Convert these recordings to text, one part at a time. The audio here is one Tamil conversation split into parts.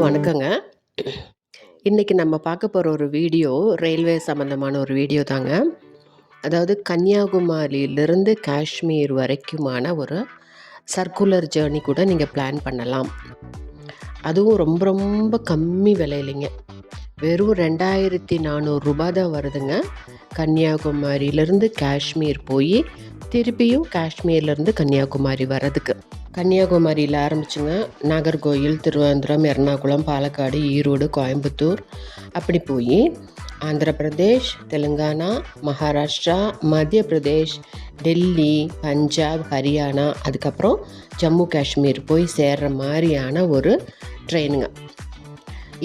வணக்கங்க. இன்னைக்கு நம்ம பார்க்க போற ஒரு வீடியோ, ரயில்வே சம்மந்தமான ஒரு வீடியோ தாங்க. அதாவது கன்னியாகுமரியிலிருந்து காஷ்மீர் வரைக்குமான ஒரு சர்க்குலர் ஜர்னி கூட நீங்க பிளான் பண்ணலாம். அதுவும் ரொம்ப ரொம்ப கம்மி விலையிலங்க. வெறும் ரூ. 2400 தான் வருதுங்க. கன்னியாகுமரியிலிருந்து காஷ்மீர் போய், திருப்பியும் காஷ்மீர்லேருந்து கன்னியாகுமரி வர்றதுக்கு. கன்னியாகுமரியில் ஆரம்பிச்சுங்க, நாகர்கோயில், திருவனந்தபுரம், எர்ணாகுளம், பாலக்காடு, ஈரோடு, கோயம்புத்தூர் அப்படி போய் ஆந்திர பிரதேஷ், தெலுங்கானா, மகாராஷ்டிரா, மத்திய பிரதேஷ், டெல்லி, பஞ்சாப், ஹரியானா, அதுக்கப்புறம் ஜம்மு காஷ்மீர் போய் சேர்ற மாதிரியான ஒரு ட்ரெயினுங்க.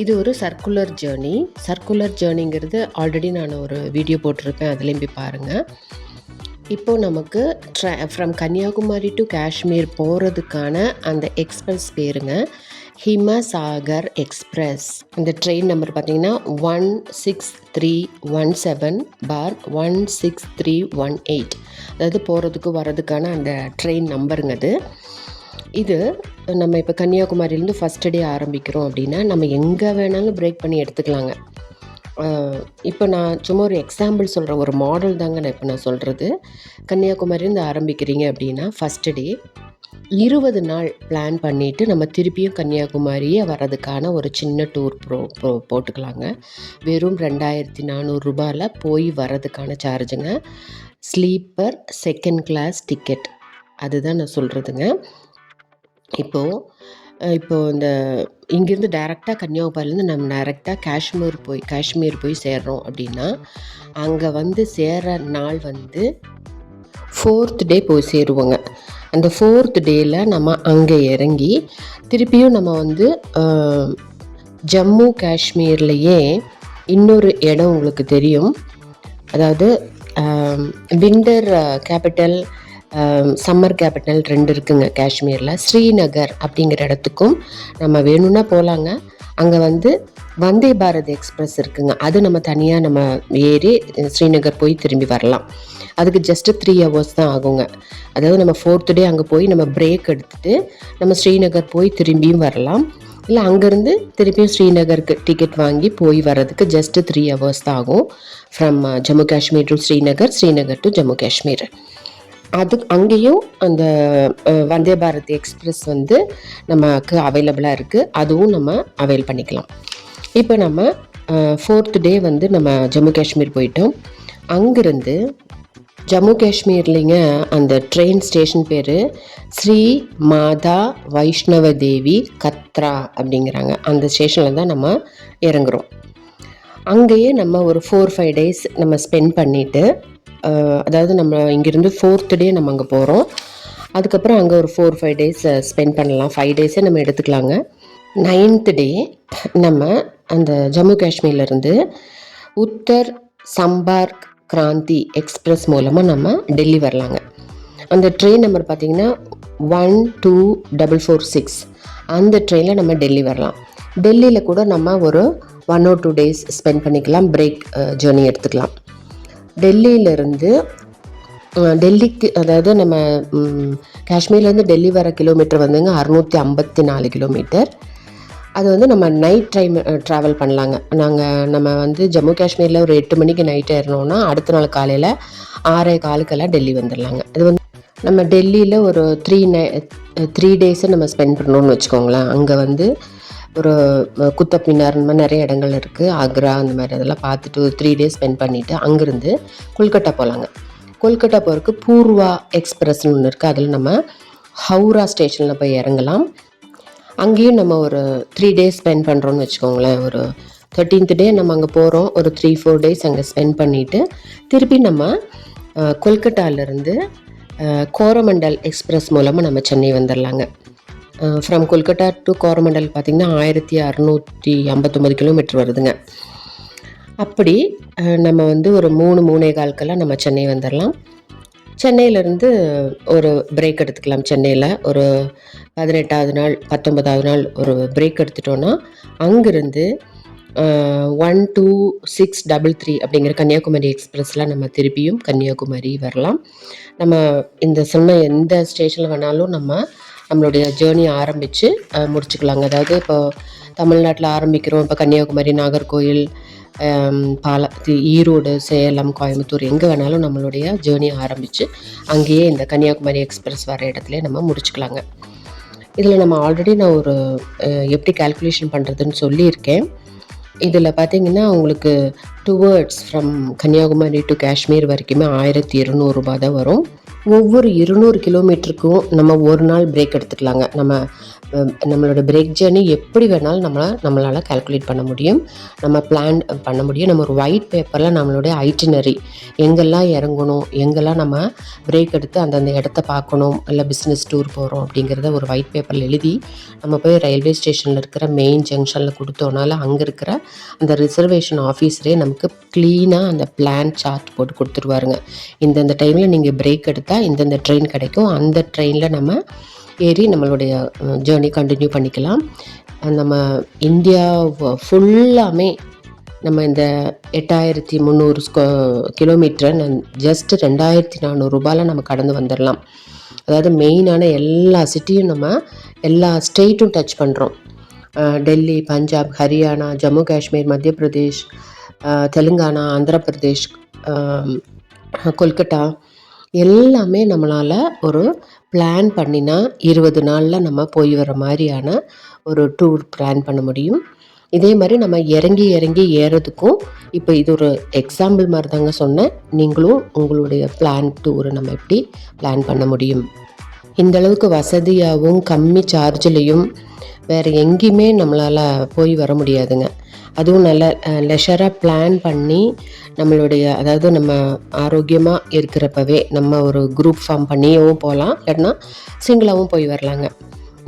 இது ஒரு சர்க்குலர் ஜேர்னி. சர்க்குலர் ஜேர்னிங்கிறது ஆல்ரெடி நான் ஒரு வீடியோ போட்டிருப்பேன், அதுலேயும் போய் பாருங்கள். இப்போது நமக்கு ஃப்ரம் கன்னியாகுமரி டு காஷ்மீர் போகிறதுக்கான அந்த எக்ஸ்பிரஸ் பேருங்க ஹிமசாகர் எக்ஸ்பிரஸ். அந்த ட்ரெயின் நம்பர் பார்த்திங்கன்னா 16317/16318. அதாவது போகிறதுக்கு வர்றதுக்கான அந்த ட்ரெயின் நம்பருங்க அது. இது நம்ம இப்போ கன்னியாகுமரியிலேருந்து ஃபஸ்ட்டு டே ஆரம்பிக்கிறோம் அப்படின்னா நம்ம எங்கே வேணாலும் பிரேக் பண்ணி எடுத்துக்கலாங்க. இப்போ நான் சும்மா ஒரு எக்ஸாம்பிள் சொல்கிறேன், ஒரு மாடல் தாங்க நான் சொல்கிறது. கன்னியாகுமரியிலேருந்து ஆரம்பிக்கிறீங்க அப்படின்னா ஃபஸ்ட்டு டே 20 நாள் பிளான் பண்ணிவிட்டு நம்ம திருப்பியும் கன்னியாகுமரியே வர்றதுக்கான ஒரு சின்ன டூர் போட்டுக்கலாங்க. வெறும் 2400 போய் வர்றதுக்கான சார்ஜுங்க. ஸ்லீப்பர் செகண்ட் கிளாஸ் டிக்கெட், அதுதான் நான் சொல்கிறதுங்க. இப்போது இந்த இங்கேருந்து டைரெக்டாக கன்னியாகுமரியிலேருந்து நம்ம டைரெக்டாக காஷ்மீர் போய் சேர்றோம் அப்படின்னா, அங்கே வந்து சேர்கிற நாள் வந்து 4th டே போய் சேருவோங்க. அந்த 4th டேயில் நம்ம அங்கே இறங்கி திருப்பியும் நம்ம வந்து ஜம்மு காஷ்மீர்லேயே இன்னொரு இடம் உங்களுக்கு தெரியும். அதாவது விண்டர் கேபிட்டல், சம்மர் கேபிட்டல் 2 இருக்குங்க காஷ்மீரில். ஸ்ரீநகர் அப்படிங்கிற இடத்துக்கும் நம்ம வேணும்னா போகலாங்க. அங்கே வந்து வந்தே பாரத் எக்ஸ்பிரஸ் இருக்குங்க. அது நம்ம தனியாக நம்ம ஏறி ஸ்ரீநகர் போய் திரும்பி வரலாம். அதுக்கு ஜஸ்ட்டு 3 hours தான் ஆகுங்க. அதாவது நம்ம 4th டே அங்கே போய் நம்ம பிரேக் எடுத்துகிட்டு நம்ம ஸ்ரீநகர் போய் திரும்பியும் வரலாம். இல்லை அங்கேருந்து திருப்பியும் ஸ்ரீநகருக்கு டிக்கெட் வாங்கி போய் வர்றதுக்கு ஜஸ்ட்டு 3 hours தான் ஆகும். From Jammu Kashmir to Srinagar, Srinagar to Jammu Kashmir. அங்கேயும் அந்த வந்தே பாரத் எக்ஸ்பிரஸ் வந்து நமக்கு அவைலபிளாக இருக்குது. அதுவும் நம்ம அவைல் பண்ணிக்கலாம். இப்போ நம்ம 4th டே வந்து நம்ம ஜம்மு காஷ்மீர் போயிட்டோம். அங்கேருந்து ஜம்மு காஷ்மீர்லிங்க அந்த ட்ரெயின் ஸ்டேஷன் பேர் ஸ்ரீ மாதா வைஷ்ணவ தேவி கத்ரா அப்படிங்கிறாங்க. அந்த ஸ்டேஷனில் தான் நம்ம இறங்குறோம். அங்கேயே நம்ம ஒரு 4-5 days நம்ம ஸ்பெண்ட் பண்ணிவிட்டு, அதாவது நம்ம இங்கேருந்து 4th டே நம்ம அங்கே போகிறோம். அதுக்கப்புறம் அங்கே ஒரு 4-5 days ஸ்பெண்ட் பண்ணலாம். 5 days நம்ம எடுத்துக்கலாங்க. 9th டே நம்ம அந்த ஜம்மு காஷ்மீர்லேருந்து உத்தர் சம்பார்க் கிராந்தி எக்ஸ்பிரஸ் மூலமாக நம்ம டெல்லி வரலாங்க. அந்த ட்ரெயின் நம்பர் பார்த்திங்கன்னா 12446. அந்த ட்ரெயினில் நம்ம டெல்லி வரலாம். டெல்லியில் கூட நம்ம ஒரு 1 or 2 days ஸ்பெண்ட் பண்ணிக்கலாம். பிரேக் ஜேர்னி எடுத்துக்கலாம். டெல்லியிலேருந்து டெல்லிக்கு, அதாவது நம்ம காஷ்மீர்லேருந்து டெல்லி வர கிலோமீட்டர் வந்துங்க 654 கிலோமீட்டர். அது வந்து நம்ம நைட் டைம் ட்ராவல் பண்ணலாங்க. நம்ம வந்து ஜம்மு காஷ்மீரில் ஒரு 8 மணிக்கு நைட் ஏறினோன்னா அடுத்த நாள் காலையில் 6:15 டெல்லி வந்துடலாங்க. அது வந்து நம்ம டெல்லியில் ஒரு 3 days நம்ம ஸ்பெண்ட் பண்ணணும்னு வச்சுக்கோங்களேன். அங்கே வந்து ஒரு குத்தப் மினார், இந்த மாதிரி நிறைய இடங்கள் இருக்குது. ஆக்ரா அந்த மாதிரி அதெல்லாம் பார்த்துட்டு ஒரு 3 days ஸ்பெண்ட் பண்ணிவிட்டு அங்கேருந்து கொல்கட்டா போகலாங்க. கொல்கட்டா போகிறதுக்கு பூர்வா எக்ஸ்பிரஸ்னு ஒன்று இருக்குது. அதில் நம்ம ஹவுரா ஸ்டேஷனில் போய் இறங்கலாம். அங்கேயும் நம்ம ஒரு 3 days ஸ்பெண்ட் பண்ணுறோன்னு வச்சுக்கோங்களேன். ஒரு 13th டே நம்ம அங்கே போகிறோம். ஒரு 3-4 days அங்கே ஸ்பெண்ட் பண்ணிவிட்டு திருப்பி நம்ம கொல்கட்டாவிலேருந்து கோரமண்டல் எக்ஸ்பிரஸ் மூலமாக நம்ம சென்னை வந்துடலாங்க. ஃப்ரம் கொல்கட்டா டு கோரமண்டல் பார்த்திங்கன்னா 1659 கிலோமீட்டர் வருதுங்க. அப்படி நம்ம வந்து ஒரு 3-3:15 நம்ம சென்னை வந்துடலாம். சென்னையிலேருந்து ஒரு பிரேக் எடுத்துக்கலாம். சென்னையில் ஒரு 18வது நாள் 19வது நாள் ஒரு பிரேக் எடுத்துட்டோன்னா அங்கேருந்து 12633 அப்படிங்கிற கன்னியாகுமரி எக்ஸ்பிரஸில் நம்ம திருப்பியும் கன்னியாகுமரி வரலாம். நம்ம இந்த சொன்ன எந்த ஸ்டேஷனில் வேணாலும் நம்மளுடைய ஜேர்னி ஆரம்பித்து முடிச்சுக்கலாங்க. அதாவது இப்போ தமிழ்நாட்டில் ஆரம்பிக்கிறோம். இப்போ கன்னியாகுமரி, நாகர்கோயில், ஈரோடு, சேலம், கோயம்புத்தூர் எங்கே வேணாலும் நம்மளுடைய ஜேர்னி ஆரம்பித்து அங்கேயே இந்த கன்னியாகுமரி எக்ஸ்பிரஸ் வர இடத்துல நம்ம முடிச்சுக்கலாங்க. இதில் நம்ம ஆல்ரெடி நான் ஒரு எப்படி கால்குலேஷன் பண்ணுறதுன்னு சொல்லியிருக்கேன். இதில் பார்த்திங்கன்னா உங்களுக்கு towards from Kanyakumari to Kashmir வரைக்குமே 1200 ரூபா தான் வரும். ஒவ்வொரு 200 கிலோமீட்டருக்கும் நம்ம ஒரு நாள் பிரேக் எடுத்துக்கலாங்க. நம்மளோட பிரேக் ஜேர்னி எப்படி வேணாலும் நம்மளால் கால்குலேட் பண்ண முடியும், நம்ம பிளான் பண்ண முடியும். நம்ம ஒரு ஒயிட் பேப்பரில் நம்மளுடைய ஐட்டினரி எங்கெல்லாம் இறங்கணும், எங்கெல்லாம் நம்ம பிரேக் எடுத்து அந்தந்த இடத்த பார்க்கணும், இல்லை பிஸ்னஸ் டூர் போகிறோம் அப்படிங்கிறத ஒரு ஒயிட் பேப்பரில் எழுதி நம்ம போய் ரயில்வே ஸ்டேஷனில் இருக்கிற மெயின் ஜங்ஷனில் கொடுத்தோனால அங்கே இருக்கிற அந்த ரிசர்வேஷன் ஆஃபீஸரே நமக்கு க்ளீனாக அந்த பிளான் சார்ட் போட்டு கொடுத்துருவாருங்க. இந்தந்த டைமில் நீங்கள் பிரேக் எடுத்தால் இந்தந்த ட்ரெயின் கிடைக்கும், அந்த ட்ரெயினில் நம்ம ஏறி நம்மளுடைய ஜேர்னி கண்டினியூ பண்ணிக்கலாம். நம்ம இந்தியா ஃபுல்லாமே நம்ம இந்த 8300 கிலோமீட்டரை ஜஸ்ட் 2400 ரூபாயில் நம்ம கடந்து வந்துடலாம். அதாவது மெயினான எல்லா சிட்டியும் நம்ம எல்லா ஸ்டேட்டும் டச் பண்ணுறோம். டெல்லி, பஞ்சாப், ஹரியானா, ஜம்மு காஷ்மீர், மத்திய பிரதேஷ், தெலுங்கானா, ஆந்திர பிரதேஷ், கொல்கட்டா எல்லாமே நம்மளால் ஒரு பிளான் பண்ணினா 20 நாளில் நம்ம போய் வர மாதிரியான ஒரு டூர் பிளான் பண்ண முடியும். இதே மாதிரி நம்ம இறங்கி ஏறதுக்கும் இப்போ இது ஒரு எக்ஸாம்பிள் மாதிரி தாங்க சொன்னேன். நீங்களும் உங்களுடைய பிளான் டூரை நம்ம எப்படி பிளான் பண்ண முடியும். இந்தளவுக்கு வசதியாகவும் கம்மி சார்ஜ்லேயும் வேறு எங்கேயுமே நம்மளால் போய் வர முடியாதுங்க. அதுவும் நல்ல லெஷராக பிளான் பண்ணி நம்மளுடைய அதாவது நம்ம ஆரோக்கியமாக இருக்கிறப்பவே நம்ம ஒரு குரூப் ஃபார்ம் பண்ணியவும் போகலாம், இல்லைன்னா சிங்கிளாகவும் போய் வரலாங்க.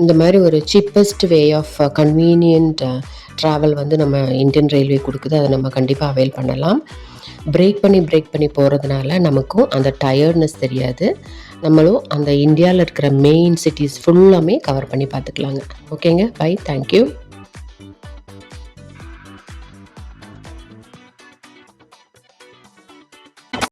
இந்த மாதிரி ஒரு cheapest way of convenient travel வந்து நம்ம இந்தியன் ரயில்வே கொடுக்குது. அதை நம்ம கண்டிப்பாக அவைல் பண்ணலாம். பிரேக் பண்ணி போகிறதுனால நமக்கும் அந்த டயர்ட்னஸ் தெரியாது. நம்மளும் அந்த இந்தியாவில் இருக்கிற மெயின் சிட்டிஸ் ஃபுல்லாமே கவர் பண்ணி பார்த்துக்கலாங்க. ஓகேங்க, பை, தேங்க்யூ.